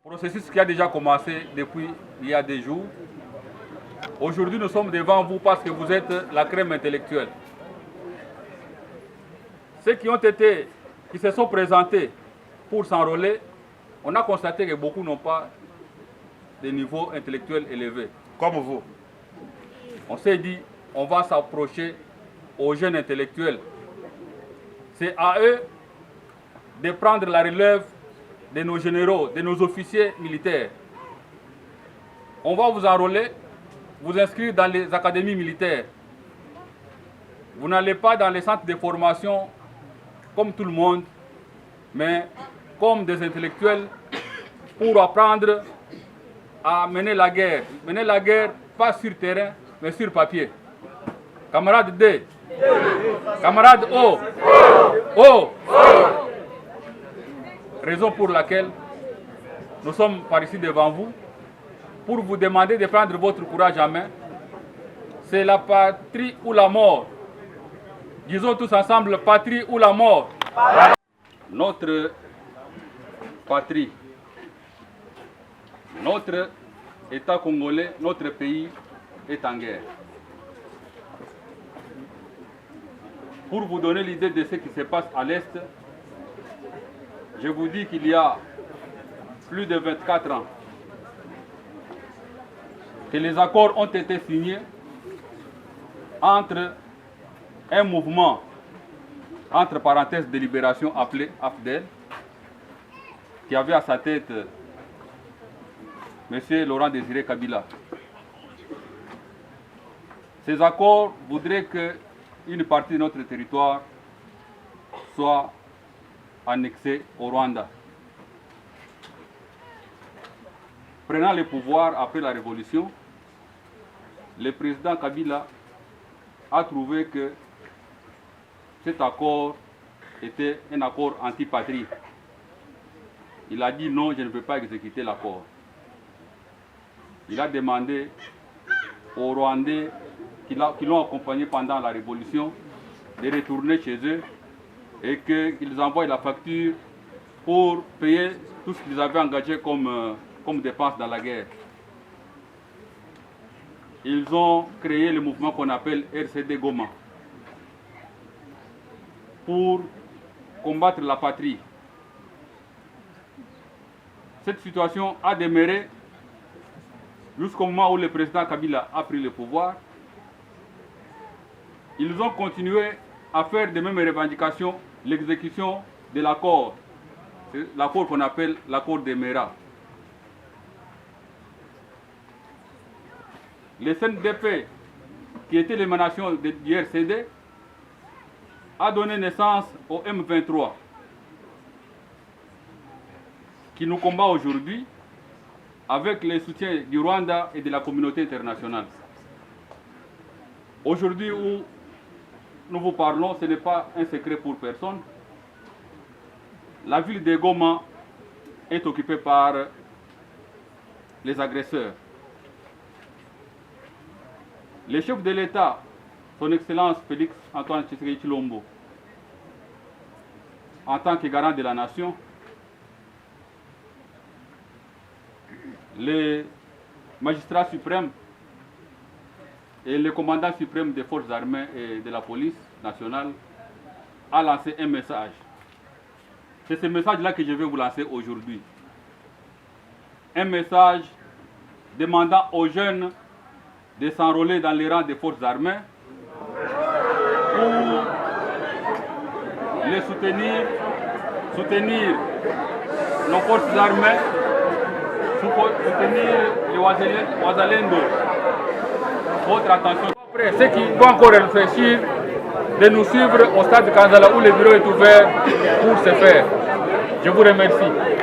Processus qui a déjà commencé depuis il y a des jours. Aujourd'hui, nous sommes devant vous parce que vous êtes la crème intellectuelle. Ceux qui se sont présentés pour s'enrôler, on a constaté que beaucoup n'ont pas de niveau intellectuel élevé. Comme vous. On s'est dit, on va s'approcher aux jeunes intellectuels. C'est à eux de prendre la relève de nos généraux, de nos officiers militaires. On va vous enrôler, vous inscrire dans les académies militaires. Vous n'allez pas dans les centres de formation comme tout le monde, mais comme des intellectuels pour apprendre à mener la guerre. Mener la guerre pas sur terrain, mais sur papier. Camarade D, camarade O, O. Raison pour laquelle nous sommes par ici devant vous pour vous demander de prendre votre courage en main. C'est la patrie ou la mort. Disons tous ensemble, patrie ou la mort. Notre patrie, notre État congolais, notre pays est en guerre. Pour vous donner l'idée de ce qui se passe à l'Est, je vous dis qu'il y a plus de 24 ans que les accords ont été signés entre un mouvement, entre parenthèses de libération appelé AFDEL, qui avait à sa tête M. Laurent Désiré Kabila. Ces accords voudraient qu'une partie de notre territoire soit annexée au Rwanda. Prenant le pouvoir après la révolution, le président Kabila a trouvé que cet accord était un accord anti-patrie. Il a dit non, je ne peux pas exécuter l'accord. Il a demandé aux Rwandais qui l'ont accompagné pendant la révolution de retourner chez eux et qu'ils envoient la facture pour payer tout ce qu'ils avaient engagé comme dépenses dans la guerre. Ils ont créé le mouvement qu'on appelle RCD Goma pour combattre la patrie. Cette situation a demeuré jusqu'au moment où le président Kabila a pris le pouvoir. Ils ont continué à faire des mêmes revendications, l'exécution de l'accord, l'accord qu'on appelle l'accord de Mera. Le CNDP, qui était l'émanation du RCD, a donné naissance au M23, qui nous combat aujourd'hui avec le soutien du Rwanda et de la communauté internationale. Aujourd'hui où nous vous parlons, ce n'est pas un secret pour personne. La ville de Goma est occupée par les agresseurs. Le chef de l'État, son Excellence Félix Antoine Tshisekedi Tshilombo, en tant que garant de la nation, le magistrat suprême et le commandant suprême des forces armées et de la police nationale a lancé un message. C'est ce message-là que je vais vous lancer aujourd'hui. Un message demandant aux jeunes de s'enrôler dans les rangs des forces armées pour les soutenir nos forces armées, soutenir les Wazalendo. Votre attention. Après, ceux qui vont encore réfléchir, de nous suivre au stade de Kanzala où le bureau est ouvert pour ce faire. Je vous remercie.